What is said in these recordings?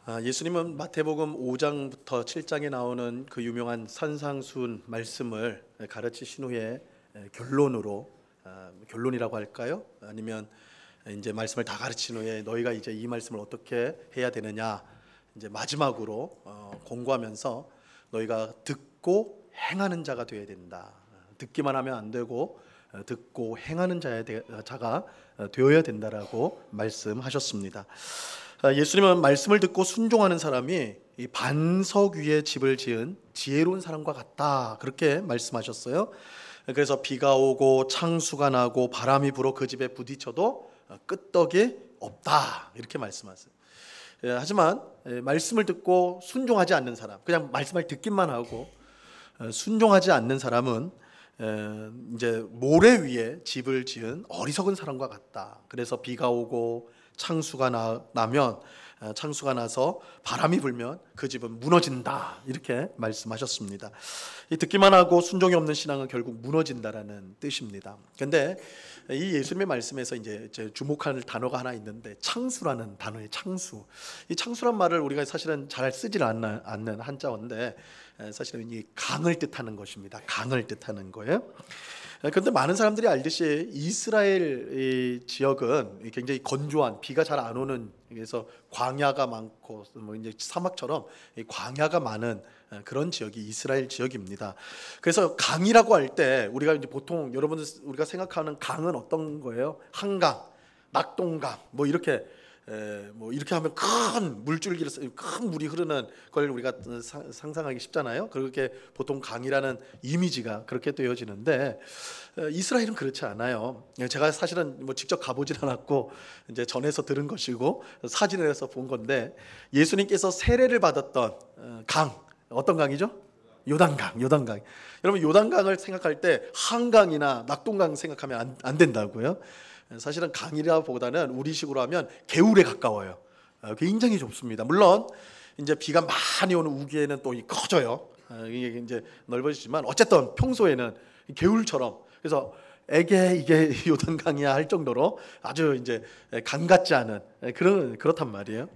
예수님은 마태복음 5장부터 7장에 나오는 그 유명한 산상수훈 말씀을 가르치신 후에 결론으로, 결론이라고 할까요? 아니면 이제 말씀을 다 가르친 후에 너희가 이제 이 말씀을 어떻게 해야 되느냐, 이제 마지막으로 공고하면서 너희가 듣고 행하는 자가 되어야 된다. 듣기만 하면 안 되고 듣고 행하는 자가 되어야 된다라고 말씀하셨습니다. 예수님은 말씀을 듣고 순종하는 사람이 이 반석 위에 집을 지은 지혜로운 사람과 같다, 그렇게 말씀하셨어요. 그래서 비가 오고 창수가 나고 바람이 불어 그 집에 부딪혀도 끄떡이 없다, 이렇게 말씀하세요. 하지만 말씀을 듣고 순종하지 않는 사람, 그냥 말씀을 듣기만 하고 순종하지 않는 사람은 이제 모래 위에 집을 지은 어리석은 사람과 같다. 그래서 비가 오고 창수가 나면, 창수가 나서 바람이 불면 그 집은 무너진다, 이렇게 말씀하셨습니다. 이 듣기만 하고 순종이 없는 신앙은 결국 무너진다라는 뜻입니다. 그런데 이 예수님의 말씀에서 이제 주목할 단어가 하나 있는데, 창수라는 단어의 창수. 이 창수란 말을 우리가 사실은 잘 쓰질 않는 한자어인데 사실은 이 강을 뜻하는 것입니다. 강을 뜻하는 거예요. 그런데 많은 사람들이 알듯이 이스라엘 지역은 굉장히 건조한, 비가 잘 안 오는, 그래서 광야가 많고 이제 사막처럼 광야가 많은 그런 지역이 이스라엘 지역입니다. 그래서 강이라고 할 때 우리가 이제 보통 여러분들 우리가 생각하는 강은 어떤 거예요? 한강, 낙동강, 뭐 이렇게 하면 큰 물줄기를, 큰 물이 흐르는 걸 우리가 상상하기 쉽잖아요. 그렇게 보통 강이라는 이미지가 그렇게 되어지는데 이스라엘은 그렇지 않아요. 제가 사실은 직접 가보진 않았고 이제 전해서 들은 것이고 사진을 해서 본 건데, 예수님께서 세례를 받았던 강, 어떤 강이죠? 요단강. 여러분, 요단강을 생각할 때 한강이나 낙동강 생각하면 안 된다고요. 사실은 강이라보다는 우리식으로 하면 개울에 가까워요. 굉장히 좁습니다. 물론 이제 비가 많이 오는 우기에는 또 커져요. 이게 이제 넓어지지만 어쨌든 평소에는 개울처럼, 그래서 이게 요단강이야 할 정도로 아주 이제 강 같지 않은 그렇단 말이에요.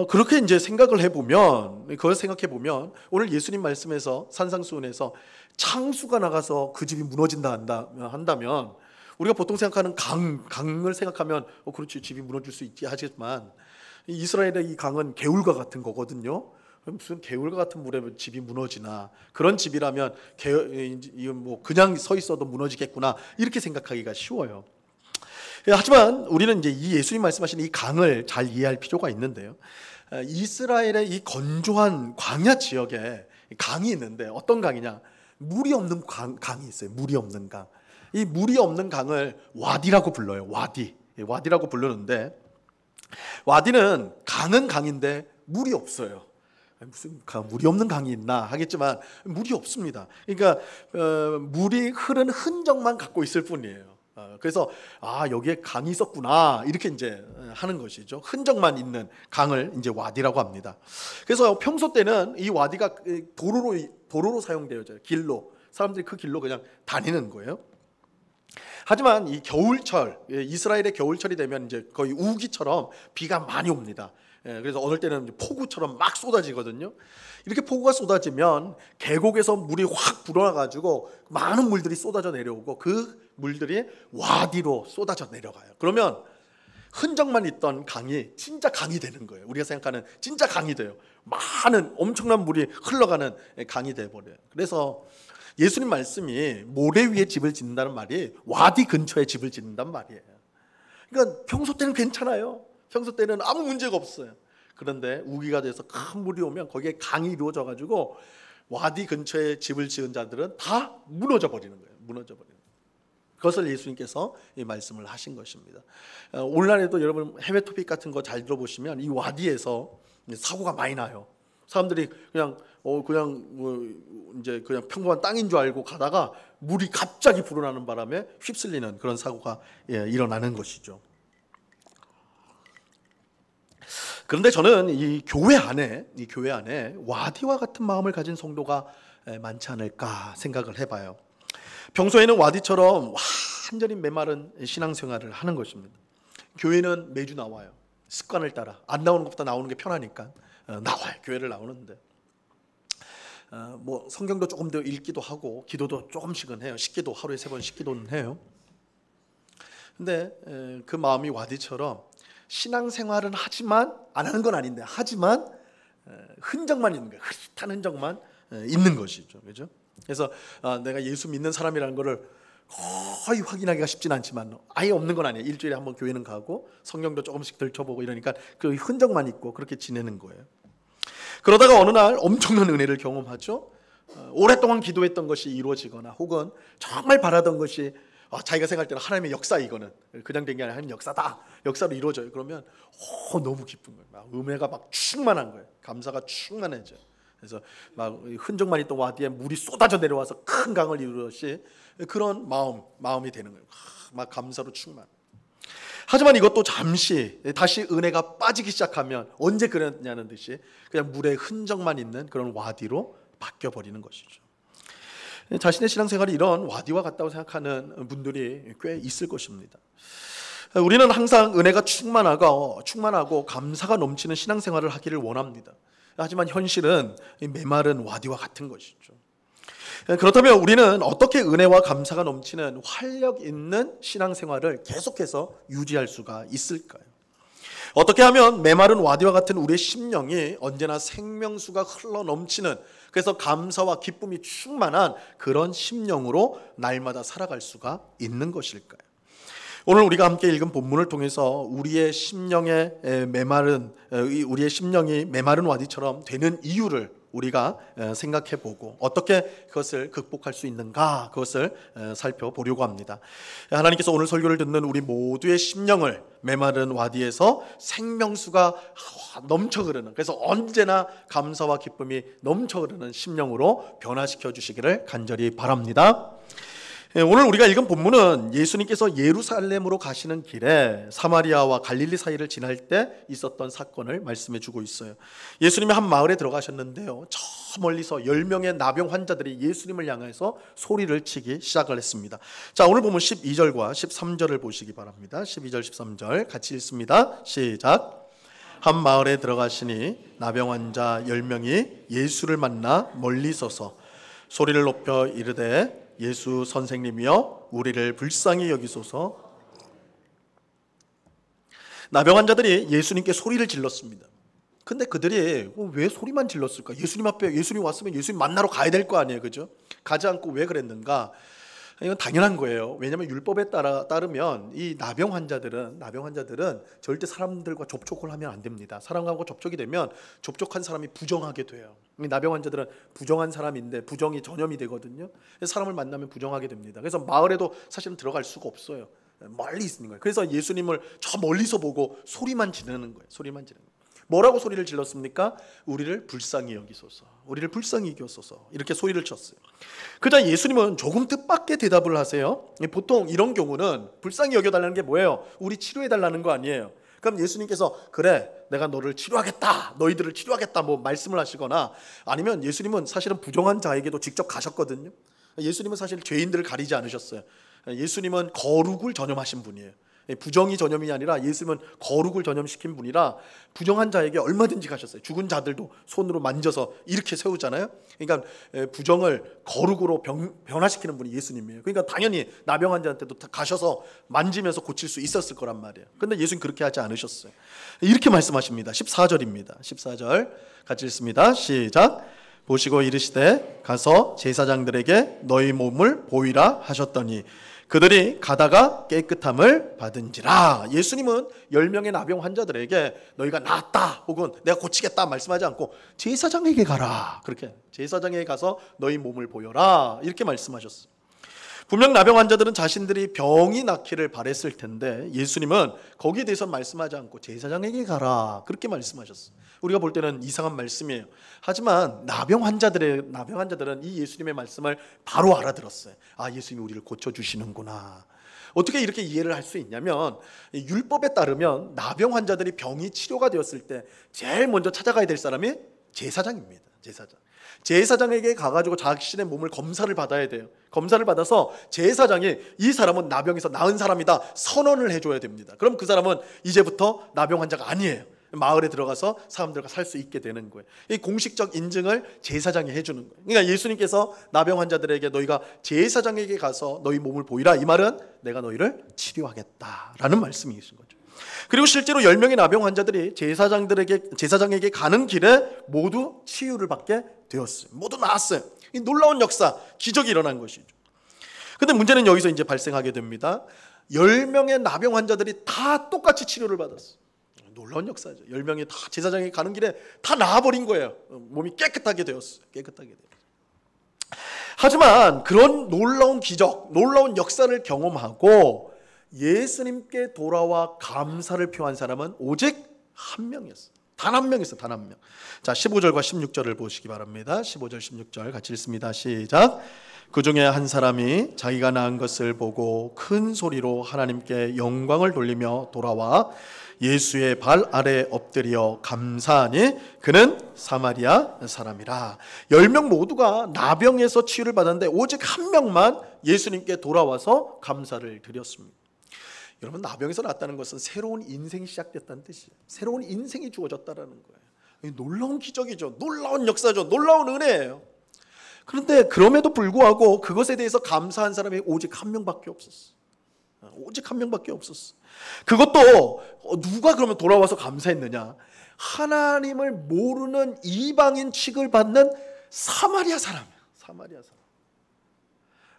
그렇게 이제 생각을 해보면, 그걸 생각해 보면 오늘 예수님 말씀에서 산상수훈에서 창수가 나가서 그 집이 무너진다 한다면, 우리가 보통 생각하는 강을 생각하면 그렇지, 집이 무너질 수 있지 하지만 이스라엘의 이 강은 개울과 같은 거거든요. 무슨 개울과 같은 물에 집이 무너지나, 그런 집이라면 뭐 그냥 서 있어도 무너지겠구나, 이렇게 생각하기가 쉬워요. 하지만 우리는 이제 이 예수님 말씀하신 이 강을 잘 이해할 필요가 있는데요. 이스라엘의 이 건조한 광야 지역에 강이 있는데, 어떤 강이냐? 물이 없는 강이 있어요. 물이 없는 강. 이 물이 없는 강을 와디라고 불러요. 와디라고 부르는데, 와디는 강은 강인데 물이 없어요. 무슨 물이 없는 강이 있나 하겠지만 물이 없습니다. 그러니까 물이 흐른 흔적만 갖고 있을 뿐이에요. 그래서 여기에 강이 있었구나, 이렇게 이제 하는 것이죠. 흔적만 있는 강을 이제 와디라고 합니다. 그래서 평소 때는 이 와디가 도로로 사용되어져요. 길로, 사람들이 그 길로 그냥 다니는 거예요. 하지만 이 겨울철, 이스라엘의 겨울철이 되면 이제 거의 우기처럼 비가 많이 옵니다. 그래서 어떨 때는 폭우처럼 막 쏟아지거든요. 이렇게 폭우가 쏟아지면 계곡에서 물이 확 불어나가지고 많은 물들이 쏟아져 내려오고 그 물들이 와디로 쏟아져 내려가요. 그러면 흔적만 있던 강이 진짜 강이 되는 거예요. 우리가 생각하는 진짜 강이 돼요. 많은 엄청난 물이 흘러가는 강이 돼버려요. 그래서 예수님 말씀이 모래 위에 집을 짓는다는 말이 와디 근처에 집을 짓는단 말이에요. 그러니까 평소 때는 괜찮아요. 평소 때는 아무 문제가 없어요. 그런데 우기가 돼서 큰 물이 오면 거기에 강이 이루어져 가지고 와디 근처에 집을 지은 자들은 다 무너져 버리는 거예요. 그것을 예수님께서 이 말씀을 하신 것입니다. 오늘날에도 여러분 해외 토픽 같은 거 잘 들어보시면 이 와디에서 사고가 많이 나요. 사람들이 그냥 평범한 땅인 줄 알고 가다가 물이 갑자기 불어나는 바람에 휩쓸리는 그런 사고가 일어나는 것이죠. 그런데 저는 이 교회 안에 와디와 같은 마음을 가진 성도가 많지 않을까 생각을 해봐요. 평소에는 와디처럼 완전히 메마른 신앙생활을 하는 것입니다. 교회는 매주 나와요. 습관을 따라 안 나오는 것보다 나오는 게 편하니까 나와요. 교회를 나오는데 뭐 성경도 조금 더 읽기도 하고 기도도 조금씩은 해요. 식기도 하루에 3번 식기도는 해요. 근데 그 마음이 와디처럼 신앙생활은 하지만 안 하는 건 아닌데 하지만 흔적만 있는 거예요. 흐릿한 흔적만 있는 것이죠. 그죠? 그래서 내가 예수 믿는 사람이라는 거를 거의 확인하기가 쉽진 않지만 아예 없는 건 아니에요. 일주일에 한번 교회는 가고 성경도 조금씩 들춰보고 이러니까 그 흔적만 있고 그렇게 지내는 거예요. 그러다가 어느 날 엄청난 은혜를 경험하죠. 오랫동안 기도했던 것이 이루어지거나 혹은 정말 바라던 것이 자기가 생각할 때는 하나님의 역사, 이거는 그냥 된 게 아니라 하나님 역사다, 역사로 이루어져요. 그러면 너무 기쁜 거예요. 막 음해가 막 충만한 거예요. 감사가 충만해져요. 그래서 막 흔적만 있던 와디에 물이 쏟아져 내려와서 큰 강을 이루듯이 그런 마음이 되는 거예요. 막 감사로 충만. 하지만 이것도 잠시 다시 은혜가 빠지기 시작하면 언제 그랬냐는 듯이 그냥 물에 흔적만 있는 그런 와디로 바뀌어 버리는 것이죠. 자신의 신앙생활이 이런 와디와 같다고 생각하는 분들이 꽤 있을 것입니다. 우리는 항상 은혜가 충만하고 감사가 넘치는 신앙생활을 하기를 원합니다. 하지만 현실은 메마른 와디와 같은 것이죠. 그렇다면 우리는 어떻게 은혜와 감사가 넘치는 활력 있는 신앙생활을 계속해서 유지할 수가 있을까요? 어떻게 하면 메마른 와디와 같은 우리의 심령이 언제나 생명수가 흘러 넘치는, 그래서 감사와 기쁨이 충만한 그런 심령으로 날마다 살아갈 수가 있는 것일까요? 오늘 우리가 함께 읽은 본문을 통해서 우리의 심령이 메마른 와디처럼 되는 이유를 우리가 생각해보고 어떻게 그것을 극복할 수 있는가, 그것을 살펴보려고 합니다. 하나님께서 오늘 설교를 듣는 우리 모두의 심령을 메마른 와디에서 생명수가 넘쳐 흐르는, 그래서 언제나 감사와 기쁨이 넘쳐 흐르는 심령으로 변화시켜 주시기를 간절히 바랍니다. 오늘 우리가 읽은 본문은 예수님께서 예루살렘으로 가시는 길에 사마리아와 갈릴리 사이를 지날 때 있었던 사건을 말씀해 주고 있어요. 예수님이 한 마을에 들어가셨는데요, 저 멀리서 10명의 나병 환자들이 예수님을 향해서 소리를 치기 시작을 했습니다. 자, 오늘 보면 12절과 13절을 보시기 바랍니다. 12절 13절 같이 읽습니다. 시작. 한 마을에 들어가시니 나병 환자 10명이 예수를 만나 멀리 서서 소리를 높여 이르되 예수 선생님이여 우리를 불쌍히 여기소서. 나병 환자들이 예수님께 소리를 질렀습니다. 근데 그들이 왜 소리만 질렀을까? 예수님 앞에 예수님 왔으면 예수님 만나러 가야 될 거 아니에요, 그죠? 가지 않고 왜 그랬는가? 이건 당연한 거예요. 왜냐하면 율법에 따르면 이 나병 환자들은 절대 사람들과 접촉을 하면 안 됩니다. 사람하고 접촉이 되면 접촉한 사람이 부정하게 돼요. 이 나병 환자들은 부정한 사람인데 부정이 전염이 되거든요. 사람을 만나면 부정하게 됩니다. 그래서 마을에도 사실은 들어갈 수가 없어요. 멀리 있는 거예요. 그래서 예수님을 저 멀리서 보고 소리만 지르는 거예요. 소리만 지르는 거예요. 뭐라고 소리를 질렀습니까? 우리를 불쌍히 여기소서, 우리를 불쌍히 여기소서, 이렇게 소리를 쳤어요. 그러자 예수님은 조금 뜻밖의 대답을 하세요. 보통 이런 경우는 불쌍히 여겨달라는 게 뭐예요? 우리 치료해달라는 거 아니에요. 그럼 예수님께서 그래 내가 너를 치료하겠다, 너희들을 치료하겠다 뭐 말씀을 하시거나, 아니면 예수님은 사실은 부정한 자에게도 직접 가셨거든요. 예수님은 사실 죄인들을 가리지 않으셨어요. 예수님은 거룩을 전염하신 분이에요. 부정이 전염이 아니라 예수님은 거룩을 전염시킨 분이라 부정한 자에게 얼마든지 가셨어요. 죽은 자들도 손으로 만져서 이렇게 세우잖아요. 그러니까 부정을 거룩으로 변화시키는 분이 예수님이에요. 그러니까 당연히 나병 환자한테도 가셔서 만지면서 고칠 수 있었을 거란 말이에요. 그런데 예수님 그렇게 하지 않으셨어요. 이렇게 말씀하십니다. 14절입니다. 14절 같이 읽습니다. 시작. 보시고 이르시되 가서 제사장들에게 너희 몸을 보이라 하셨더니 그들이 가다가 깨끗함을 받은지라. 예수님은 10명의 나병 환자들에게 너희가 낫다 혹은 내가 고치겠다 말씀하지 않고 제사장에게 가라, 그렇게 제사장에게 가서 너희 몸을 보여라 이렇게 말씀하셨어요. 분명 나병 환자들은 자신들이 병이 낫기를 바랬을 텐데 예수님은 거기에 대해서 말씀하지 않고 제사장에게 가라 그렇게 말씀하셨어요. 우리가 볼 때는 이상한 말씀이에요. 하지만 나병 환자들은 이 예수님의 말씀을 바로 알아들었어요. 아, 예수님이 우리를 고쳐주시는구나. 어떻게 이렇게 이해를 할 수 있냐면 율법에 따르면 나병 환자들이 병이 치료가 되었을 때 제일 먼저 찾아가야 될 사람이 제사장입니다. 제사장에게 가가지고 자신의 몸을 검사를 받아야 돼요. 검사를 받아서 제사장이 이 사람은 나병에서 나은 사람이다 선언을 해줘야 됩니다. 그럼 그 사람은 이제부터 나병 환자가 아니에요. 마을에 들어가서 사람들과 살 수 있게 되는 거예요. 이 공식적 인증을 제사장이 해주는 거예요. 그러니까 예수님께서 나병 환자들에게 너희가 제사장에게 가서 너희 몸을 보이라, 이 말은 내가 너희를 치료하겠다라는 말씀이신 거죠. 그리고 실제로 10명의 나병 환자들이 제사장에게 가는 길에 모두 치유를 받게 되었어요. 모두 나았어요. 이 놀라운 역사, 기적이 일어난 것이죠. 근데 문제는 여기서 이제 발생하게 됩니다. 10명의 나병 환자들이 다 똑같이 치료를 받았어요. 놀라운 역사죠. 10명이 다 제사장에게 가는 길에 다 나아버린 거예요. 몸이 깨끗하게 되었어요. 하지만 그런 놀라운 기적, 놀라운 역사를 경험하고 예수님께 돌아와 감사를 표한 사람은 오직 한 명이었어요. 단 한 명이었어요. 단 한 명. 자, 15절과 16절을 보시기 바랍니다. 15절 16절 같이 읽습니다. 시작. 그 중에 한 사람이 자기가 낳은 것을 보고 큰 소리로 하나님께 영광을 돌리며 돌아와 예수의 발 아래 엎드려 감사하니 그는 사마리아 사람이라. 10명 모두가 나병에서 치유를 받았는데 오직 한 명만 예수님께 돌아와서 감사를 드렸습니다. 여러분, 나병에서 났다는 것은 새로운 인생이 시작됐다는 뜻이에요. 새로운 인생이 주어졌다는 거예요. 놀라운 기적이죠. 놀라운 역사죠. 놀라운 은혜예요. 그런데 그럼에도 불구하고 그것에 대해서 감사한 사람이 오직 한 명밖에 없었어. 오직 한 명밖에 없었어. 그것도 누가 그러면 돌아와서 감사했느냐? 하나님을 모르는 이방인 취급을 받는 사마리아 사람이에요. 사마리아 사람.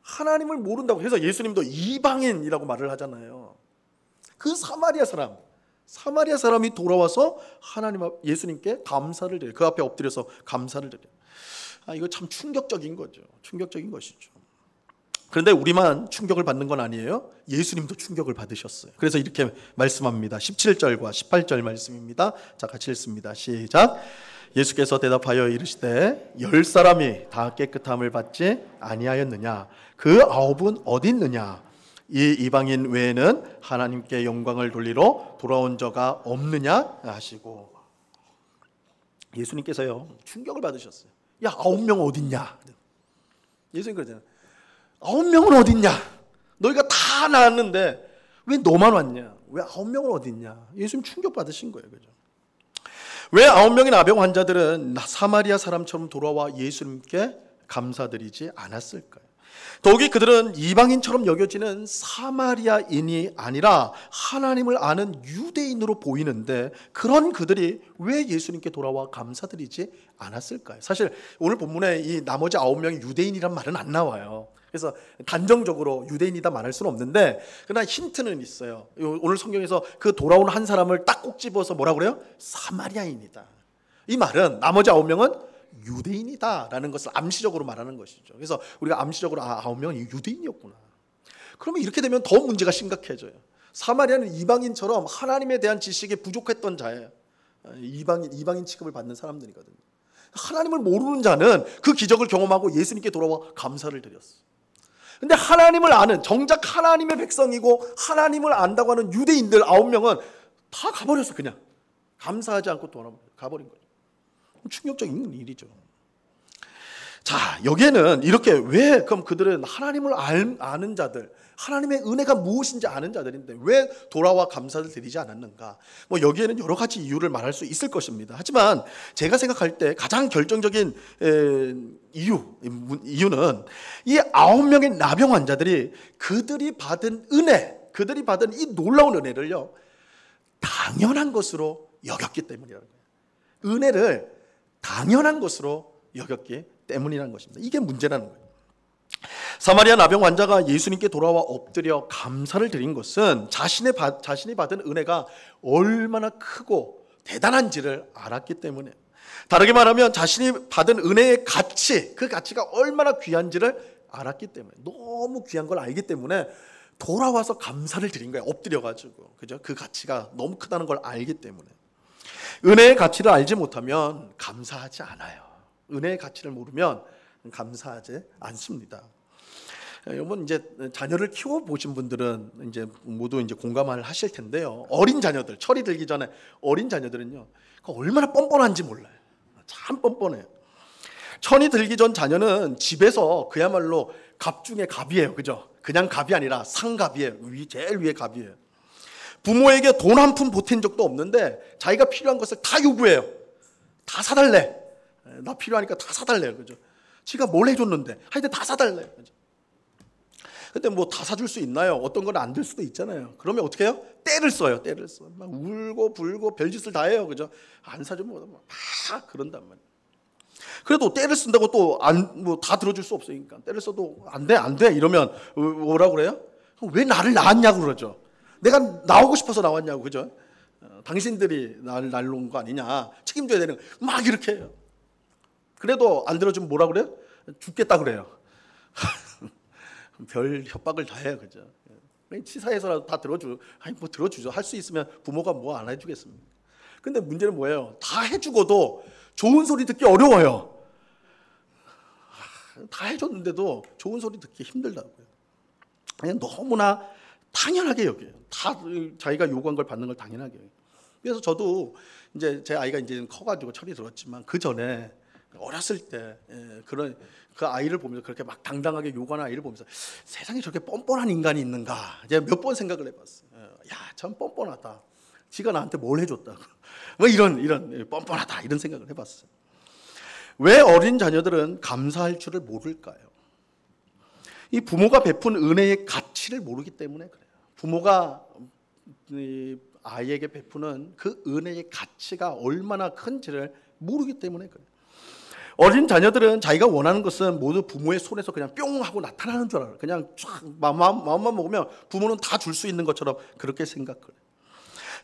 하나님을 모른다고 해서 예수님도 이방인이라고 말을 하잖아요. 그 사마리아 사람이 돌아와서 예수님께 감사를 드려요. 그 앞에 엎드려서 감사를 드려요. 이거 참 충격적인 거죠. 충격적인 것이죠. 그런데 우리만 충격을 받는 건 아니에요. 예수님도 충격을 받으셨어요. 그래서 이렇게 말씀합니다. 17절과 18절 말씀입니다. 자, 같이 읽습니다. 시작. 예수께서 대답하여 이르시되 10사람이 다 깨끗함을 받지 아니하였느냐? 그 9은 어디 있느냐? 이 이방인 외에는 하나님께 영광을 돌리러 돌아온 자가 없느냐 하시고, 예수님께서요 충격을 받으셨어요. 야, 9명 어딨냐? 예수님 그러잖아요. 9명은 어딨냐? 너희가 다 나았는데 왜 너만 왔냐? 왜 9명은 어딨냐? 예수님 충격 받으신 거예요. 그죠? 왜 9명의 나병 환자들은 사마리아 사람처럼 돌아와 예수님께 감사드리지 않았을까요? 더욱이 그들은 이방인처럼 여겨지는 사마리아인이 아니라 하나님을 아는 유대인으로 보이는데, 그런 그들이 왜 예수님께 돌아와 감사드리지 않았을까요? 사실 오늘 본문에 이 나머지 9명이 유대인이란 말은 안 나와요. 그래서 단정적으로 유대인이다 말할 수는 없는데, 그러나 힌트는 있어요. 오늘 성경에서 그 돌아온 한 사람을 딱 꼭 집어서 뭐라고 그래요? 사마리아인이다. 이 말은 나머지 9명은 유대인이다라는 것을 암시적으로 말하는 것이죠. 그래서 우리가 암시적으로 9명이 유대인이었구나. 그러면 이렇게 되면 더 문제가 심각해져요. 사마리아는 이방인처럼 하나님에 대한 지식이 부족했던 자예요. 이방인 취급을 받는 사람들이거든요. 하나님을 모르는 자는 그 기적을 경험하고 예수님께 돌아와 감사를 드렸어요. 근데 하나님을 아는, 정작 하나님의 백성이고 하나님을 안다고 하는 유대인들 9명은 다 가버렸어. 그냥 감사하지 않고 가버린 거예요. 충격적인 일이죠. 자, 여기에는 이렇게 왜 그럼 그들은 하나님을 아는 자들, 하나님의 은혜가 무엇인지 아는 자들인데 왜 돌아와 감사를 드리지 않았는가? 여기에는 여러 가지 이유를 말할 수 있을 것입니다. 하지만 제가 생각할 때 가장 결정적인 이유는 이 9명의 나병 환자들이 그들이 받은 이 놀라운 은혜를요 당연한 것으로 여겼기 때문이라는 거예요. 은혜를 당연한 것으로 여겼기 때문이라는 것입니다. 이게 문제라는 거예요. 사마리아 나병 환자가 예수님께 돌아와 엎드려 감사를 드린 것은 자신이 받은 은혜가 얼마나 크고 대단한지를 알았기 때문에, 다르게 말하면 자신이 받은 은혜의 가치, 그 가치가 얼마나 귀한지를 알았기 때문에, 너무 귀한 걸 알기 때문에 돌아와서 감사를 드린 거예요. 엎드려가지고. 그죠? 그 가치가 너무 크다는 걸 알기 때문에. 은혜의 가치를 알지 못하면 감사하지 않아요. 은혜의 가치를 모르면 감사하지 않습니다. 여러분, 이제 자녀를 키워 보신 분들은 이제 모두 이제 공감을 하실 텐데요. 어린 자녀들, 철이 들기 전에 어린 자녀들은요, 얼마나 뻔뻔한지 몰라요. 참 뻔뻔해요. 천이 들기 전 자녀는 집에서 그야말로 갑 중에 갑이에요. 그죠? 그냥 갑이 아니라 상갑이에요. 제일 위에 갑이에요. 부모에게 돈 한 푼 보탠 적도 없는데 자기가 필요한 것을 다 요구해요. 다 사달래. 나 필요하니까 다 사달래요. 그죠? 지가 뭘 해줬는데 하여튼 다 사달래요. 그죠? 근데 뭐 다 사줄 수 있나요? 어떤 건 안 될 수도 있잖아요. 그러면 어떻게 해요? 때를 써요. 때를 써. 막 울고 불고 별짓을 다 해요. 그죠? 안 사주면 막 그런단 말이에요. 그래도 때를 쓴다고 또 뭐 다 들어줄 수 없으니까 때를 써도 안 돼 이러면 뭐라고 그래요? 왜 나를 낳았냐고 그러죠. 내가 나오고 싶어서 나왔냐고. 그죠? 당신들이 나를 낳은 거 아니냐, 책임져야 되는, 막 이렇게 해요. 그래도 안 들어주면 뭐라 그래요? 죽겠다 그래요. 별 협박을 다 해요. 그죠? 치사해서라도 다 뭐 들어주죠. 할 수 있으면 부모가 뭐 안 해주겠습니까? 근데 문제는 뭐예요? 다 해주고도 좋은 소리 듣기 어려워요. 다 해줬는데도 좋은 소리 듣기 힘들다고요. 그냥 너무나 당연하게 여겨요. 다 자기가 요구한 걸 받는 걸 당연하게 여겨요. 그래서 저도 이제 제 아이가 이제 커가지고 철이 들었지만 그 전에 어렸을 때 그런 그 아이를 보면서 그렇게 막 당당하게 요구하는 아이를 보면서 세상에 저렇게 뻔뻔한 인간이 있는가 제가 몇 번 생각을 해봤어요. 야, 참 뻔뻔하다. 지가 나한테 뭘 해줬다고. 뭐 이런 뻔뻔하다 이런 생각을 해봤어요. 왜 어린 자녀들은 감사할 줄을 모를까요? 이 부모가 베푼 은혜의 가치를 모르기 때문에 그래요. 부모가 아이에게 베푸는 그 은혜의 가치가 얼마나 큰지를 모르기 때문에 그래요. 어린 자녀들은 자기가 원하는 것은 모두 부모의 손에서 그냥 뿅 하고 나타나는 줄 알아요. 그냥 쫙 마음만 먹으면 부모는 다 줄 수 있는 것처럼 그렇게 생각해요.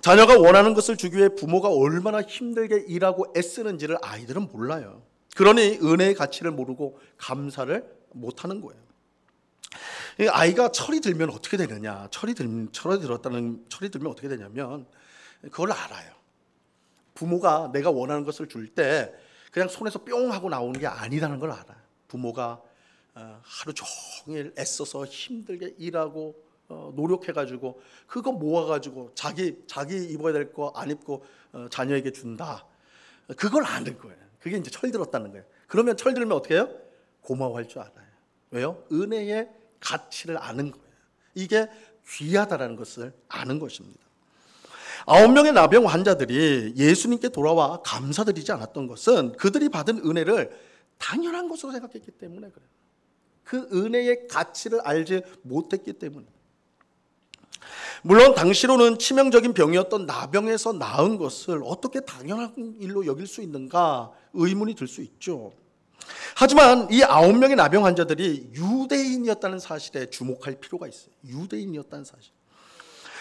자녀가 원하는 것을 주기 위해 부모가 얼마나 힘들게 일하고 애쓰는지를 아이들은 몰라요. 그러니 은혜의 가치를 모르고 감사를 못하는 거예요. 아이가 철이 들면 어떻게 되느냐? 철이 들면 어떻게 되냐면 그걸 알아요. 부모가 내가 원하는 것을 줄 때 그냥 손에서 뿅 하고 나오는 게 아니라는 걸 알아요. 부모가 하루 종일 애써서 힘들게 일하고 노력해가지고 그거 모아가지고 자기 입어야 될 거 안 입고 자녀에게 준다. 그걸 아는 거예요. 그게 이제 철 들었다는 거예요. 그러면 철 들면 어떻게 해요? 고마워할 줄 알아요. 왜요? 은혜의 가치를 아는 거예요. 이게 귀하다라는 것을 아는 것입니다. 9명의 나병 환자들이 예수님께 돌아와 감사드리지 않았던 것은 그들이 받은 은혜를 당연한 것으로 생각했기 때문에 그래요. 그 은혜의 가치를 알지 못했기 때문에. 물론 당시로는 치명적인 병이었던 나병에서 나은 것을 어떻게 당연한 일로 여길 수 있는가 의문이 들 수 있죠. 하지만 이 9명의 나병 환자들이 유대인이었다는 사실에 주목할 필요가 있어요. 유대인이었다는 사실.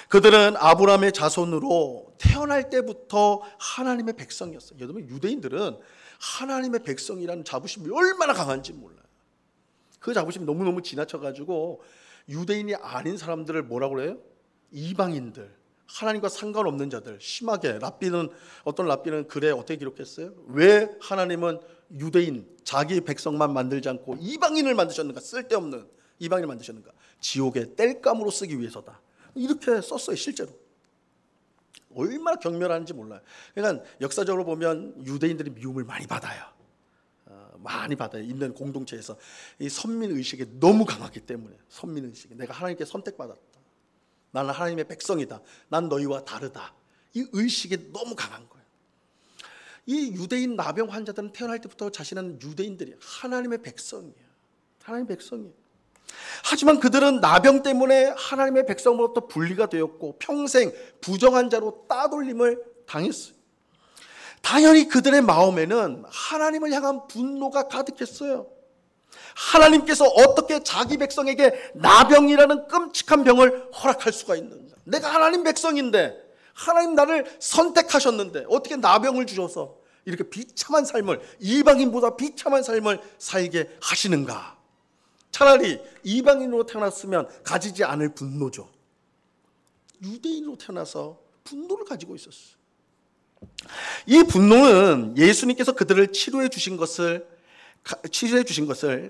그들은 아브라함의 자손으로 태어날 때부터 하나님의 백성이었어요. 여러분, 유대인들은 하나님의 백성이라는 자부심이 얼마나 강한지 몰라요. 그 자부심이 너무너무 지나쳐가지고 유대인이 아닌 사람들을 뭐라고 그래요? 이방인들, 하나님과 상관없는 자들. 심하게 어떤 랍비는 글에 어떻게 기록했어요? 왜 하나님은 유대인, 자기 백성만 만들지 않고 이방인을 만드셨는가? 쓸데없는 이방인을 만드셨는가? 지옥의 땔감으로 쓰기 위해서다. 이렇게 썼어요. 실제로. 얼마나 경멸하는지 몰라요. 그러니까 역사적으로 보면 유대인들이 미움을 많이 받아요. 많이 받아요. 있는 공동체에서. 이 선민의식이 너무 강하기 때문에. 선민의식이. 내가 하나님께 선택받았다. 나는 하나님의 백성이다. 난 너희와 다르다. 이 의식이 너무 강한 거예요. 이 유대인 나병 환자들은 태어날 때부터 자신은 유대인들이 하나님의 백성이에요. 하나님의 백성이에요. 하지만 그들은 나병 때문에 하나님의 백성으로부터 분리가 되었고 평생 부정한 자로 따돌림을 당했어요. 당연히 그들의 마음에는 하나님을 향한 분노가 가득했어요. 하나님께서 어떻게 자기 백성에게 나병이라는 끔찍한 병을 허락할 수가 있는가? 내가 하나님 백성인데 하나님 나를 선택하셨는데 어떻게 나병을 주셔서 이렇게 비참한 삶을, 이방인보다 비참한 삶을 살게 하시는가? 차라리 이방인으로 태어났으면 가지지 않을 분노죠. 유대인으로 태어나서 분노를 가지고 있었어요. 이 분노는 예수님께서 그들을 치료해 주신 것을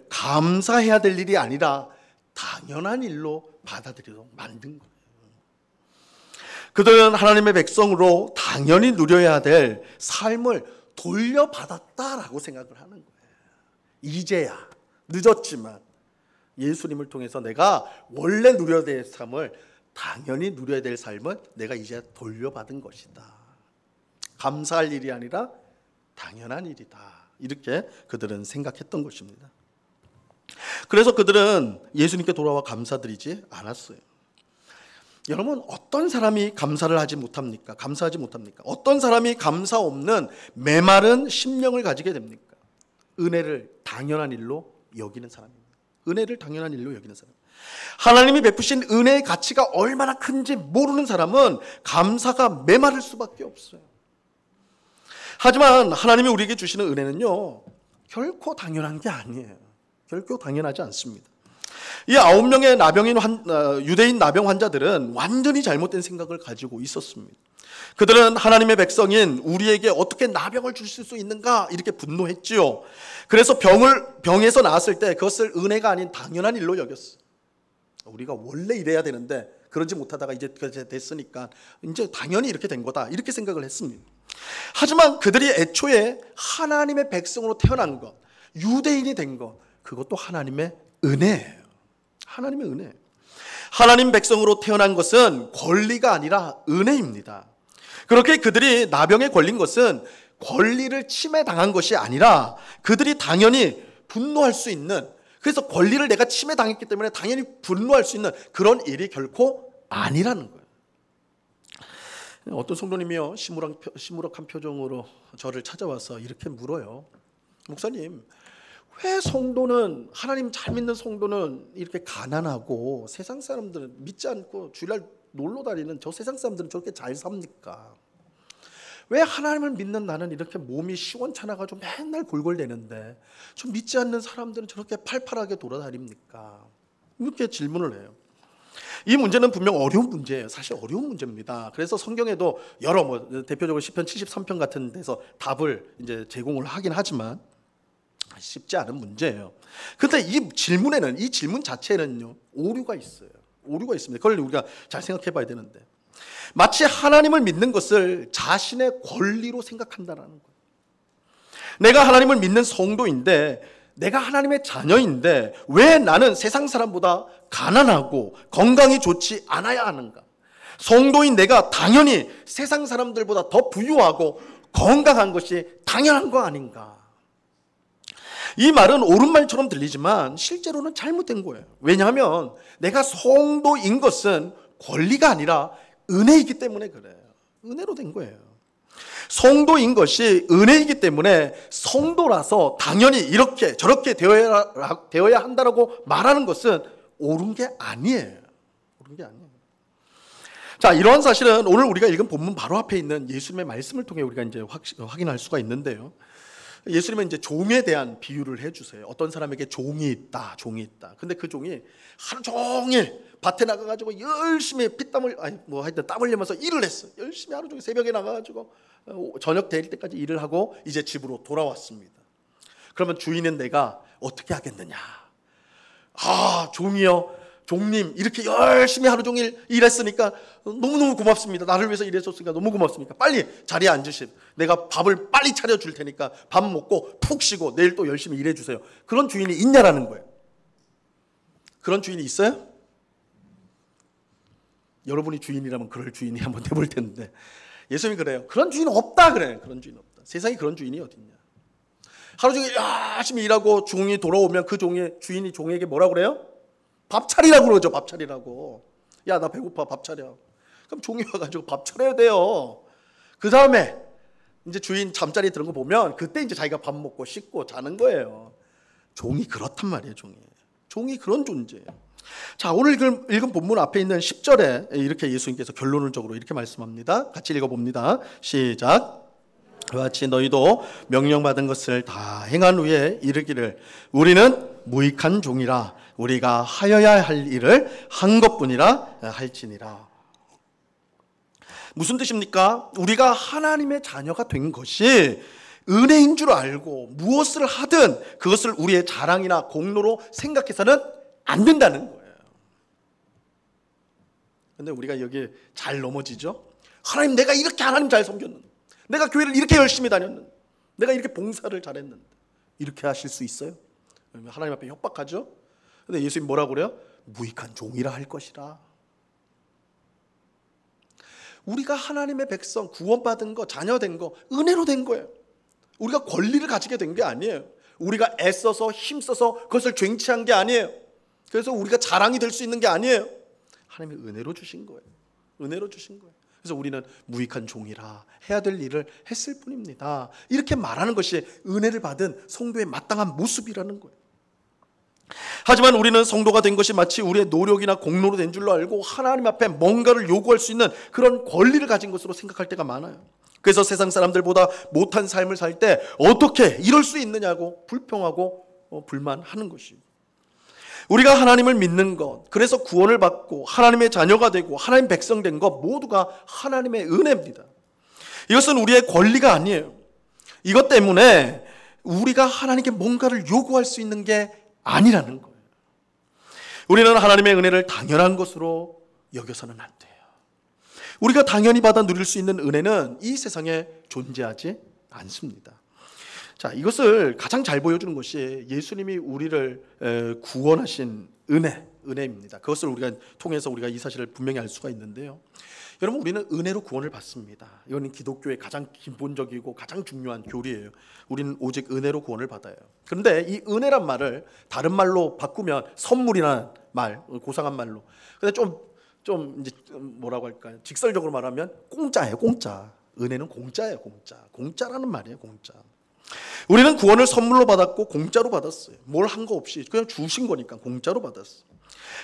감사해야 될 일이 아니라 당연한 일로 받아들이도록 만든 거예요. 그들은 하나님의 백성으로 당연히 누려야 될 삶을 돌려받았다라고 생각을 하는 거예요. 이제야 늦었지만 예수님을 통해서 내가 원래 누려야 될 삶을, 당연히 누려야 될 삶을 내가 이제 돌려받은 것이다. 감사할 일이 아니라 당연한 일이다. 이렇게 그들은 생각했던 것입니다. 그래서 그들은 예수님께 돌아와 감사드리지 않았어요. 여러분, 어떤 사람이 감사를 하지 못합니까? 감사하지 못합니까? 어떤 사람이 감사 없는 메마른 심령을 가지게 됩니까? 은혜를 당연한 일로 여기는 사람입니다. 은혜를 당연한 일로 여기는 사람. 하나님이 베푸신 은혜의 가치가 얼마나 큰지 모르는 사람은 감사가 메마를 수밖에 없어요. 하지만 하나님이 우리에게 주시는 은혜는요, 결코 당연한 게 아니에요. 결코 당연하지 않습니다. 이 9명의 유대인 나병 환자들은 완전히 잘못된 생각을 가지고 있었습니다. 그들은 하나님의 백성인 우리에게 어떻게 나병을 주실 수 있는가 이렇게 분노했지요. 그래서 병에서 나았을 때 그것을 은혜가 아닌 당연한 일로 여겼어요. 우리가 원래 이래야 되는데 그러지 못하다가 이제 됐으니까 이제 당연히 이렇게 된 거다, 이렇게 생각을 했습니다. 하지만 그들이 애초에 하나님의 백성으로 태어난 것, 유대인이 된 것, 그것도 하나님의 은혜예요. 하나님의 은혜. 하나님 백성으로 태어난 것은 권리가 아니라 은혜입니다. 그렇게 그들이 나병에 걸린 것은 권리를 침해당한 것이 아니라 그들이 당연히 분노할 수 있는, 그래서 권리를 내가 침해당했기 때문에 당연히 분노할 수 있는 그런 일이 결코 아니라는 거예요. 어떤 성도님이요, 시무룩한 표정으로 저를 찾아와서 이렇게 물어요. 목사님, 왜 성도는, 하나님 잘 믿는 성도는 이렇게 가난하고 세상 사람들은 믿지 않고 주일날 놀러 다니는 저 세상 사람들은 저렇게 잘 삽니까? 왜 하나님을 믿는 나는 이렇게 몸이 시원찮아가지고 맨날 골골대는데 좀 믿지 않는 사람들은 저렇게 팔팔하게 돌아다닙니까? 이렇게 질문을 해요. 이 문제는 분명 어려운 문제예요. 사실 어려운 문제입니다. 그래서 성경에도 여러 대표적으로 시편 73편 같은 데서 답을 이제 제공을 하긴 하지만 쉽지 않은 문제예요. 그런데 이 질문에는, 이 질문 자체는요, 오류가 있어요. 오류가 있습니다. 그걸 우리가 잘 생각해 봐야 되는데, 마치 하나님을 믿는 것을 자신의 권리로 생각한다는 거예요. 내가 하나님을 믿는 성도인데, 내가 하나님의 자녀인데 왜 나는 세상 사람보다 가난하고 건강이 좋지 않아야 하는가? 성도인 내가 당연히 세상 사람들보다 더 부유하고 건강한 것이 당연한 거 아닌가? 이 말은 옳은 말처럼 들리지만 실제로는 잘못된 거예요. 왜냐하면 내가 성도인 것은 권리가 아니라 은혜이기 때문에 그래요. 은혜로 된 거예요. 성도인 것이 은혜이기 때문에 성도라서 당연히 이렇게 저렇게 되어야 한다라고 말하는 것은 옳은 게 아니에요. 옳은 게 아니에요. 자, 이러한 사실은 오늘 우리가 읽은 본문 바로 앞에 있는 예수님의 말씀을 통해 우리가 이제 확인할 수가 있는데요. 예수님은 이제 종에 대한 비유를 해주세요. 어떤 사람에게 종이 있다, 종이 있다. 근데 그 종이 하루 종일 밭에 나가가지고 열심히 하여튼 땀 흘리면서 일을 했어요. 열심히 하루 종일 새벽에 나가가지고 저녁 될 때까지 일을 하고 이제 집으로 돌아왔습니다. 그러면 주인은 내가 어떻게 하겠느냐? 아, 종이요, 종님 이렇게 열심히 하루 종일 일했으니까 너무너무 고맙습니다. 나를 위해서 일해줬으니까 너무 고맙습니까? 빨리 자리에 앉으시오. 내가 밥을 빨리 차려줄 테니까 밥 먹고 푹 쉬고 내일 또 열심히 일해주세요. 그런 주인이 있냐라는 거예요. 그런 주인이 있어요? 여러분이 주인이라면 그럴 주인이 한번 돼볼 텐데, 예수님이 그래요. 그런 주인 없다 그래요. 그런 주인 없다. 세상에 그런 주인이 어딨냐? 하루 종일 열심히 일하고 종이 돌아오면 그 주인이 종에게 뭐라고 그래요? 밥 차리라고 그러죠. 밥 차리라고. 야, 나 배고파, 밥 차려. 그럼 종이 와가지고 밥 차려야 돼요. 그 다음에 이제 주인 잠자리 드는 거 보면 그때 이제 자기가 밥 먹고 씻고 자는 거예요. 종이 그렇단 말이에요. 종이 그런 존재예요. 자, 오늘 읽은 본문 앞에 있는 10절에 이렇게 예수님께서 결론적으로 이렇게 말씀합니다. 같이 읽어봅니다. 시작. 그와 같이 너희도 명령받은 것을 다 행한 후에 이르기를 우리는 무익한 종이라 우리가 하여야 할 일을 한 것뿐이라 할지니라. 무슨 뜻입니까? 우리가 하나님의 자녀가 된 것이 은혜인 줄 알고 무엇을 하든 그것을 우리의 자랑이나 공로로 생각해서는 안 된다는 거예요. 근데 우리가 여기 잘 넘어지죠? 하나님, 내가 이렇게 하나님 잘 섬겼는데, 내가 교회를 이렇게 열심히 다녔는데, 내가 이렇게 봉사를 잘했는데, 이렇게 하실 수 있어요? 하나님 앞에 협박하죠. 근데 예수님 뭐라고 그래요? 무익한 종이라 할 것이라. 우리가 하나님의 백성, 구원받은 거, 자녀된 거 은혜로 된 거예요. 우리가 권리를 가지게 된 게 아니에요. 우리가 애써서 힘써서 그것을 쟁취한 게 아니에요. 그래서 우리가 자랑이 될 수 있는 게 아니에요. 하나님이 은혜로 주신 거예요. 은혜로 주신 거예요. 그래서 우리는 무익한 종이라 해야 될 일을 했을 뿐입니다. 이렇게 말하는 것이 은혜를 받은 성도의 마땅한 모습이라는 거예요. 하지만 우리는 성도가 된 것이 마치 우리의 노력이나 공로로 된 줄로 알고 하나님 앞에 뭔가를 요구할 수 있는 그런 권리를 가진 것으로 생각할 때가 많아요. 그래서 세상 사람들보다 못한 삶을 살 때 어떻게 이럴 수 있느냐고 불평하고 불만하는 것입니다. 우리가 하나님을 믿는 것, 그래서 구원을 받고 하나님의 자녀가 되고 하나님 백성 된 것 모두가 하나님의 은혜입니다. 이것은 우리의 권리가 아니에요. 이것 때문에 우리가 하나님께 뭔가를 요구할 수 있는 게 아니라는 거예요. 우리는 하나님의 은혜를 당연한 것으로 여겨서는 안 돼요. 우리가 당연히 받아 누릴 수 있는 은혜는 이 세상에 존재하지 않습니다. 자, 이것을 가장 잘 보여주는 것이 예수님이 우리를 구원하신 은혜입니다. 그것을 우리가 통해서 우리가 이 사실을 분명히 알 수가 있는데요. 여러분, 우리는 은혜로 구원을 받습니다. 이거는 기독교의 가장 기본적이고 가장 중요한 교리예요. 우리는 오직 은혜로 구원을 받아요. 그런데 이 은혜란 말을 다른 말로 바꾸면 선물이라는 말, 고상한 말로. 근데 좀 이제 뭐라고 할까요? 직설적으로 말하면 공짜예요, 공짜. 은혜는 공짜예요, 공짜. 공짜라는 말이에요, 공짜. 우리는 구원을 선물로 받았고 공짜로 받았어요. 뭘 한 거 없이 그냥 주신 거니까 공짜로 받았어요.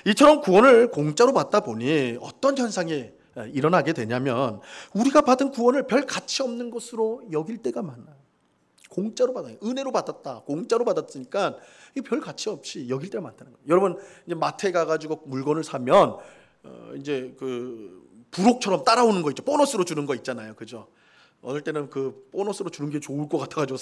이처럼 구원을 공짜로 받다 보니 어떤 현상이 일어나게 되냐면 우리가 받은 구원을 별 가치 없는 것으로 여길 때가 많아요. 공짜로 받아요. 은혜로 받았다. 공짜로 받았으니까 별 가치 없이 여길 때가 많다는 거예요. 여러분, 이제 마트에 가가지고 물건을 사면 이제 그 부록처럼 따라오는 거 있죠. 보너스로 주는 거 있잖아요, 그죠? 어떨 때는 그 보너스로 주는 게 좋을 것 같아가지고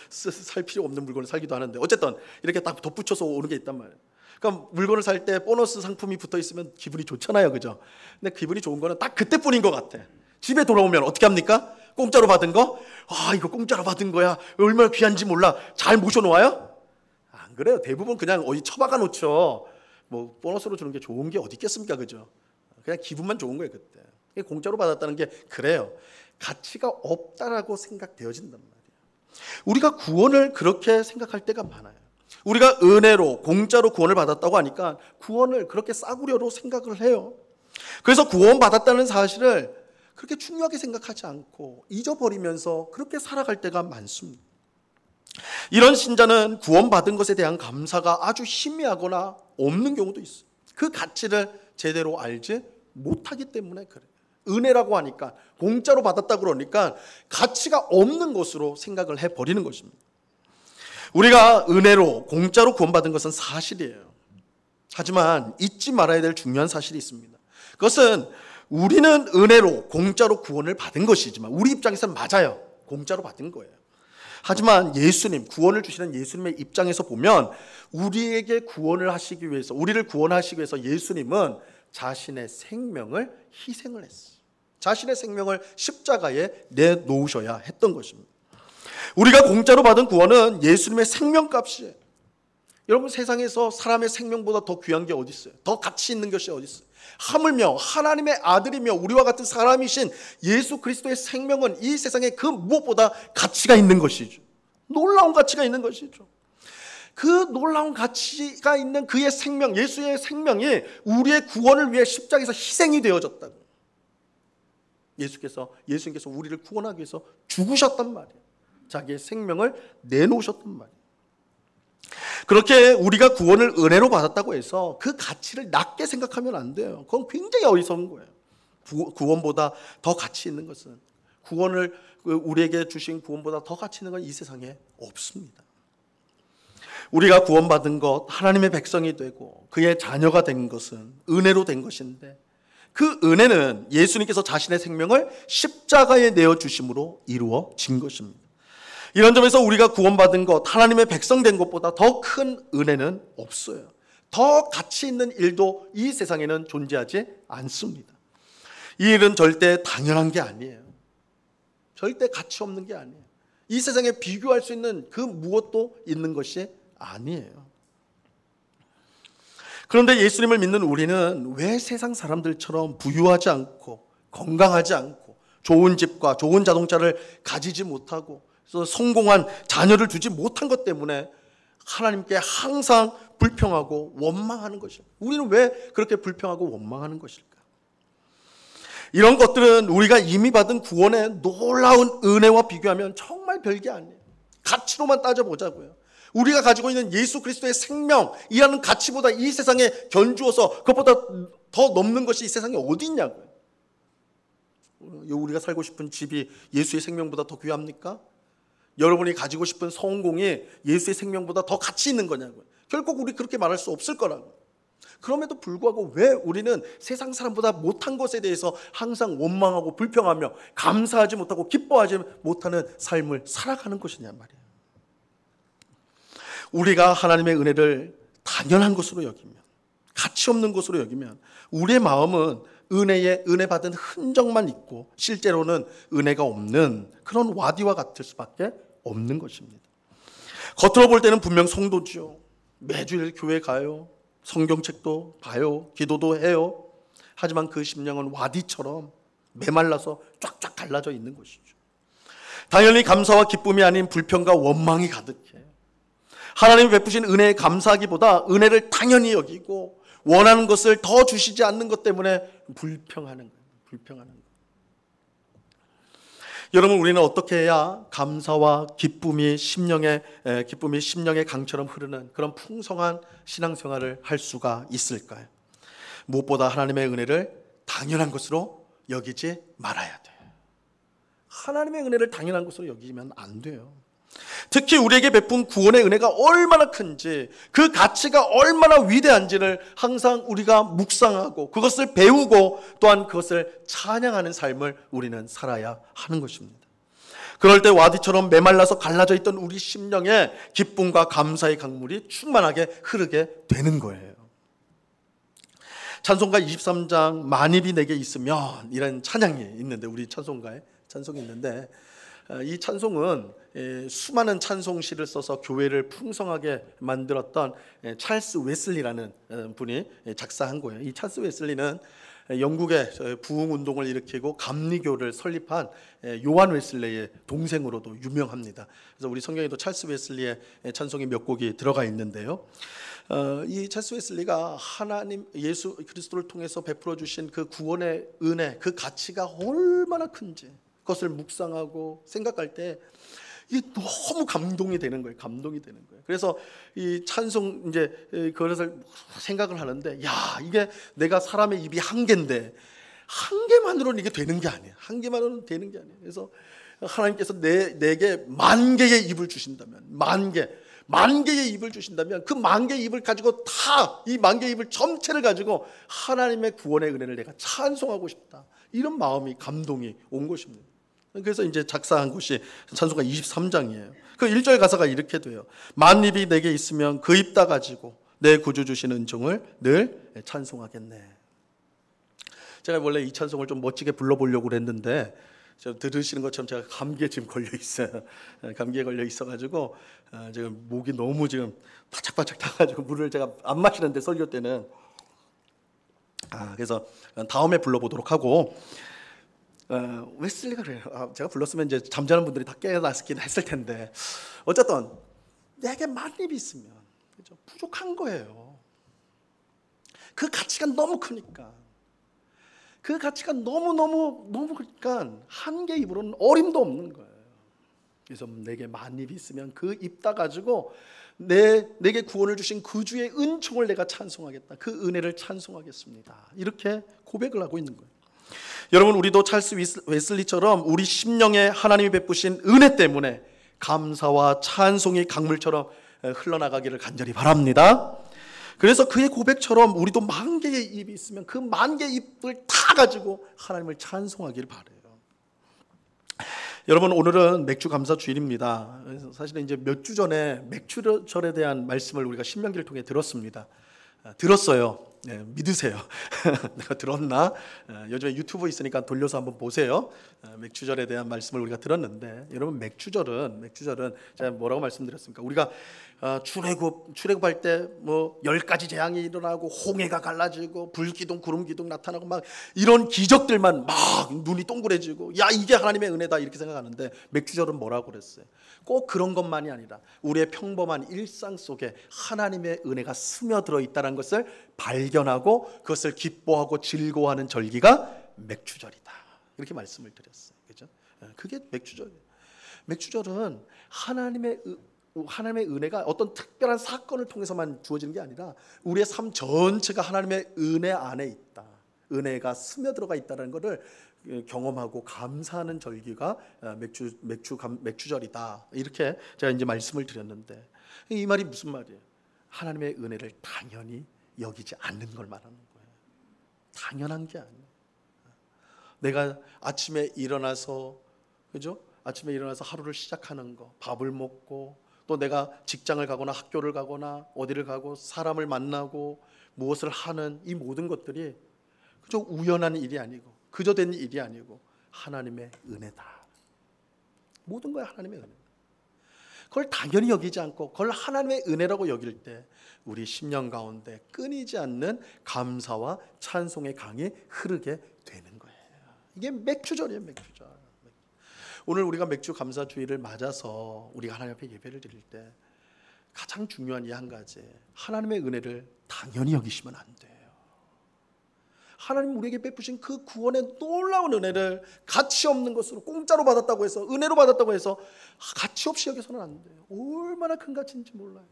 살 필요 없는 물건을 살기도 하는데, 어쨌든 이렇게 딱 덧붙여서 오는 게 있단 말이에요. 그러니까 물건을 살 때 보너스 상품이 붙어 있으면 기분이 좋잖아요, 그죠? 근데 기분이 좋은 거는 딱 그때뿐인 것 같아. 집에 돌아오면 어떻게 합니까? 공짜로 받은 거? 아, 이거 공짜로 받은 거야. 얼마나 귀한지 몰라. 잘 모셔놓아요? 안 그래요. 대부분 그냥 어디 처박아 놓죠. 뭐 보너스로 주는 게 좋은 게 어디 있겠습니까, 그죠? 그냥 기분만 좋은 거예요, 그때. 공짜로 받았다는 게 그래요. 가치가 없다라고 생각되어진단 말이에요. 우리가 구원을 그렇게 생각할 때가 많아요. 우리가 은혜로 공짜로 구원을 받았다고 하니까 구원을 그렇게 싸구려로 생각을 해요. 그래서 구원받았다는 사실을 그렇게 중요하게 생각하지 않고 잊어버리면서 그렇게 살아갈 때가 많습니다. 이런 신자는 구원받은 것에 대한 감사가 아주 희미하거나 없는 경우도 있어요. 그 가치를 제대로 알지 못하기 때문에 그래요. 은혜라고 하니까, 공짜로 받았다 그러니까 가치가 없는 것으로 생각을 해버리는 것입니다. 우리가 은혜로 공짜로 구원받은 것은 사실이에요. 하지만 잊지 말아야 될 중요한 사실이 있습니다. 그것은 우리는 은혜로 공짜로 구원을 받은 것이지만, 우리 입장에서는 맞아요. 공짜로 받은 거예요. 하지만 예수님, 구원을 주시는 예수님의 입장에서 보면 우리에게 구원을 하시기 위해서, 우리를 구원하시기 위해서 예수님은 자신의 생명을 희생을 했어요. 자신의 생명을 십자가에 내놓으셔야 했던 것입니다. 우리가 공짜로 받은 구원은 예수님의 생명값이에요. 여러분, 세상에서 사람의 생명보다 더 귀한 게 어디 있어요? 더 가치 있는 것이 어디 있어요? 하물며 하나님의 아들이며 우리와 같은 사람이신 예수 그리스도의 생명은 이 세상에 그 무엇보다 가치가 있는 것이죠. 놀라운 가치가 있는 것이죠. 그 놀라운 가치가 있는 그의 생명, 예수의 생명이 우리의 구원을 위해 십자가에서 희생이 되어졌다고. 예수님께서 우리를 구원하기 위해서 죽으셨단 말이에요. 자기의 생명을 내놓으셨단 말이에요. 그렇게 우리가 구원을 은혜로 받았다고 해서 그 가치를 낮게 생각하면 안 돼요. 그건 굉장히 어리석은 거예요. 구원보다 더 가치 있는 것은, 구원을 우리에게 주신 구원보다 더 가치 있는 건 이 세상에 없습니다. 우리가 구원받은 것, 하나님의 백성이 되고 그의 자녀가 된 것은 은혜로 된 것인데, 그 은혜는 예수님께서 자신의 생명을 십자가에 내어주심으로 이루어진 것입니다. 이런 점에서 우리가 구원받은 것, 하나님의 백성 된 것보다 더 큰 은혜는 없어요. 더 가치 있는 일도 이 세상에는 존재하지 않습니다. 이 일은 절대 당연한 게 아니에요. 절대 가치 없는 게 아니에요. 이 세상에 비교할 수 있는 그 무엇도 있는 것이 아니에요. 그런데 예수님을 믿는 우리는 왜 세상 사람들처럼 부유하지 않고 건강하지 않고 좋은 집과 좋은 자동차를 가지지 못하고 성공한 자녀를 두지 못한 것 때문에 하나님께 항상 불평하고 원망하는 것일까? 우리는 왜 그렇게 불평하고 원망하는 것일까? 이런 것들은 우리가 이미 받은 구원의 놀라운 은혜와 비교하면 정말 별게 아니에요. 가치로만 따져보자고요. 우리가 가지고 있는 예수 그리스도의 생명이라는 가치보다 이 세상에 견주어서 그것보다 더 넘는 것이 이 세상에 어디 있냐고요. 우리가 살고 싶은 집이 예수의 생명보다 더 귀합니까? 여러분이 가지고 싶은 성공이 예수의 생명보다 더 가치 있는 거냐고요. 결국 우리 그렇게 말할 수 없을 거라고. 그럼에도 불구하고 왜 우리는 세상 사람보다 못한 것에 대해서 항상 원망하고 불평하며 감사하지 못하고 기뻐하지 못하는 삶을 살아가는 것이냐 말이에요. 우리가 하나님의 은혜를 당연한 것으로 여기면, 가치 없는 것으로 여기면 우리의 마음은 은혜 받은 흔적만 있고 실제로는 은혜가 없는 그런 와디와 같을 수밖에 없는 것입니다. 겉으로 볼 때는 분명 성도죠. 매주일 교회 가요. 성경책도 봐요. 기도도 해요. 하지만 그 심령은 와디처럼 메말라서 쫙쫙 갈라져 있는 것이죠. 당연히 감사와 기쁨이 아닌 불평과 원망이 가득해요. 하나님이 베푸신 은혜에 감사하기보다 은혜를 당연히 여기고 원하는 것을 더 주시지 않는 것 때문에 불평하는 거예요. 여러분, 우리는 어떻게 해야 감사와 기쁨이 심령의 강처럼 흐르는 그런 풍성한 신앙생활을 할 수가 있을까요? 무엇보다 하나님의 은혜를 당연한 것으로 여기지 말아야 돼요. 하나님의 은혜를 당연한 것으로 여기면 안 돼요. 특히 우리에게 베푼 구원의 은혜가 얼마나 큰지, 그 가치가 얼마나 위대한지를 항상 우리가 묵상하고 그것을 배우고 또한 그것을 찬양하는 삶을 우리는 살아야 하는 것입니다. 그럴 때 와디처럼 메말라서 갈라져 있던 우리 심령에 기쁨과 감사의 강물이 충만하게 흐르게 되는 거예요. 찬송가 23장 만입이 내게 있으면 이런 찬양이 있는데, 우리 찬송가에 찬송이 있는데, 이 찬송은 수많은 찬송시를 써서 교회를 풍성하게 만들었던 찰스 웨슬리라는 분이 작사한 거예요. 이 찰스 웨슬리는 영국의 부흥운동을 일으키고 감리교를 설립한 요한 웨슬리의 동생으로도 유명합니다. 그래서 우리 성경에도 찰스 웨슬리의 찬송이 몇 곡이 들어가 있는데요. 이 찰스 웨슬리가 하나님 예수 그리스도를 통해서 베풀어 주신 그 구원의 은혜, 그 가치가 얼마나 큰지 그것을 묵상하고 생각할 때 이게 너무 감동이 되는 거예요. 그래서 이 찬송 이제 그것을 생각을 하는데, 야, 이게 내가 사람의 입이 한 개인데 한 개만으로는 이게 되는 게 아니에요. 그래서 하나님께서 내게 만 개의 입을 주신다면, 만 개의 입을 주신다면 그 만 개의 입을 가지고 다 이 만 개의 입을 전체를 가지고 하나님의 구원의 은혜를 내가 찬송하고 싶다. 이런 마음이 감동이 온 것입니다. 그래서 이제 작사한 것이 찬송가 23장이에요. 그 1절 가사가 이렇게 돼요. 만입이 내게 있으면 그 입 다 가지고 내 구주 주신 은총을 늘 찬송하겠네. 제가 원래 이 찬송을 좀 멋지게 불러보려고 그랬는데, 들으시는 것처럼 제가 감기에 지금 걸려 있어요. 감기에 걸려 있어가지고 지금 목이 너무 지금 바짝바짝 타가지고 물을 제가 안 마시는데, 설교 때는. 그래서 다음에 불러보도록 하고. 웨슬리가 그래요. 제가 불렀으면 이제 잠자는 분들이 다 깨어났긴 했을 텐데, 어쨌든 내게 만입이 있으면, 그렇죠? 부족한 거예요. 그 가치가 너무 크니까, 그 가치가 너무 그러니까 한 개 입으로는 어림도 없는 거예요. 그래서 내게 만입이 있으면 그 입 다 가지고 내게 구원을 주신 그 주의 은총을 내가 찬송하겠다. 그 은혜를 찬송하겠습니다. 이렇게 고백을 하고 있는 거예요. 여러분, 우리도 찰스 웨슬리처럼 우리 심령에 하나님이 베푸신 은혜 때문에 감사와 찬송이 강물처럼 흘러나가기를 간절히 바랍니다. 그래서 그의 고백처럼 우리도 만 개의 입이 있으면 그 만 개의 입을 다 가지고 하나님을 찬송하기를 바라요. 여러분, 오늘은 맥주 감사 주일입니다. 사실은 이제 몇 주 전에 맥주절에 대한 말씀을 우리가 신명기를 통해 들었어요. 믿으세요. 내가 들었나? 요즘에 유튜브 있으니까 돌려서 한번 보세요. 맥추절에 대한 말씀을 우리가 들었는데, 여러분 맥추절은 제가 뭐라고 말씀드렸습니까? 우리가 출애굽할 때 뭐 10가지 재앙이 일어나고 홍해가 갈라지고 불기둥 구름기둥 나타나고 막 이런 기적들만 막 눈이 동그래지고 야 이게 하나님의 은혜다 이렇게 생각하는데, 맥추절은 뭐라고 그랬어요? 꼭 그런 것만이 아니라 우리의 평범한 일상 속에 하나님의 은혜가 스며들어 있다는 것을 발견하고 그것을 기뻐하고 즐거워하는 절기가 맥추절이다, 이렇게 말씀을 드렸어요. 그죠? 그게 맥추절이에요. 맥추절은 하나님의 은혜가 어떤 특별한 사건을 통해서만 주어지는 게 아니라 우리의 삶 전체가 하나님의 은혜 안에 있다, 은혜가 스며들어가 있다는 것을 경험하고 감사하는 절기가 맥추절이다, 이렇게 제가 이제 말씀을 드렸는데, 이 말이 무슨 말이에요? 하나님의 은혜를 당연히 여기지 않는 걸 말하는 거예요. 당연한 게 아니에요. 내가 아침에 일어나서, 그죠? 아침에 일어나서 하루를 시작하는 거, 밥을 먹고 또 내가 직장을 가거나 학교를 가거나 어디를 가고 사람을 만나고 무엇을 하는 이 모든 것들이 그저 우연한 일이 아니고 그저 된 일이 아니고 하나님의 은혜다. 모든 거 하나님의 은혜다. 그걸 당연히 여기지 않고 그걸 하나님의 은혜라고 여길 때 우리 심령 가운데 끊이지 않는 감사와 찬송의 강이 흐르게 되는 거예요. 이게 맥추절이에요. 맥추절. 오늘 우리가 맥주 감사주의를 맞아서 우리가 하나님 앞에 예배를 드릴 때 가장 중요한 이 한 가지, 하나님의 은혜를 당연히 여기시면 안 돼요. 하나님 우리에게 베푸신 그 구원의 놀라운 은혜를 가치 없는 것으로 공짜로 받았다고 해서, 은혜로 받았다고 해서 가치 없이 여겨서는 안 돼요. 얼마나 큰 가치인지 몰라요.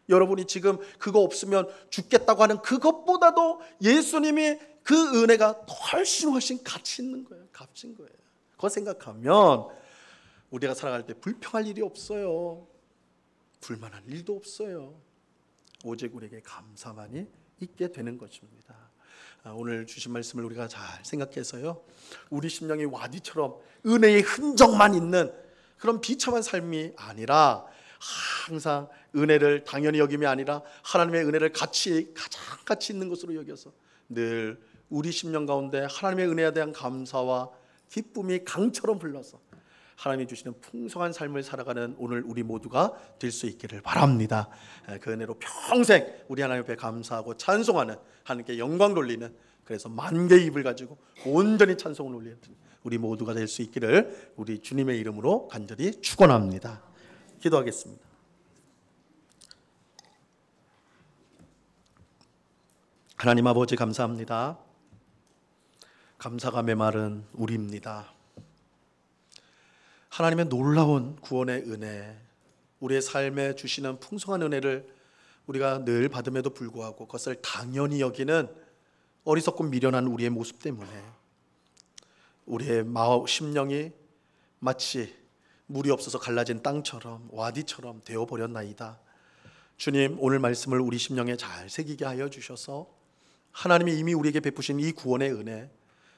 여러분이 지금 그거 없으면 죽겠다고 하는 그것보다도 예수님이 그 은혜가 훨씬 가치 있는 거예요. 값진 거예요. 그거 생각하면 우리가 살아갈 때 불평할 일이 없어요. 불만할 일도 없어요. 오직 우리에게 감사만이 있게 되는 것입니다. 오늘 주신 말씀을 우리가 잘 생각해서요, 우리 심령이 와디처럼 은혜의 흔적만 있는 그런 비참한 삶이 아니라 항상 은혜를 당연히 여김이 아니라 하나님의 은혜를 가장 가치 있는 것으로 여겨서 늘 우리 심령 가운데 하나님의 은혜에 대한 감사와 기쁨이 강처럼 흘러서 하나님이 주시는 풍성한 삶을 살아가는 오늘 우리 모두가 될 수 있기를 바랍니다. 그 은혜로 평생 우리 하나님 앞에 감사하고 찬송하는, 하나님께 영광 돌리는, 그래서 만개의 입을 가지고 온전히 찬송을 올리는 우리 모두가 될 수 있기를 우리 주님의 이름으로 간절히 축원합니다. 기도하겠습니다. 하나님 아버지 감사합니다. 감사가 메마른 우리입니다. 하나님의 놀라운 구원의 은혜, 우리의 삶에 주시는 풍성한 은혜를 우리가 늘 받음에도 불구하고 그것을 당연히 여기는 어리석고 미련한 우리의 모습 때문에 우리의 마음 심령이 마치 물이 없어서 갈라진 땅처럼 와디처럼 되어버렸나이다. 주님, 오늘 말씀을 우리 심령에 잘 새기게 하여 주셔서 하나님이 이미 우리에게 베푸신 이 구원의 은혜,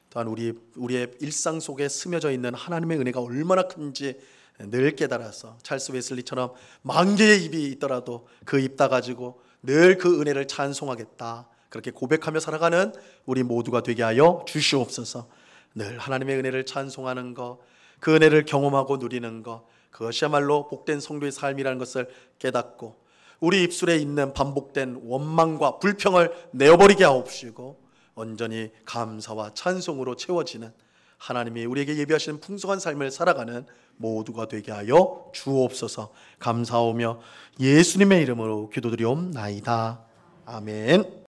또한 우리의 일상 속에 스며져 있는 하나님의 은혜가 얼마나 큰지 늘 깨달아서 찰스 웨슬리처럼 만개의 입이 있더라도 그 입 다 가지고 늘 그 은혜를 찬송하겠다, 그렇게 고백하며 살아가는 우리 모두가 되게 하여 주시옵소서. 늘 하나님의 은혜를 찬송하는 것, 그 은혜를 경험하고 누리는 것, 그것이야말로 복된 성도의 삶이라는 것을 깨닫고 우리 입술에 있는 반복된 원망과 불평을 내어버리게 하옵시고 온전히 감사와 찬송으로 채워지는, 하나님이 우리에게 예비하시는 풍성한 삶을 살아가는 모두가 되게 하여 주옵소서. 감사하며 예수님의 이름으로 기도드리옵나이다. 아멘.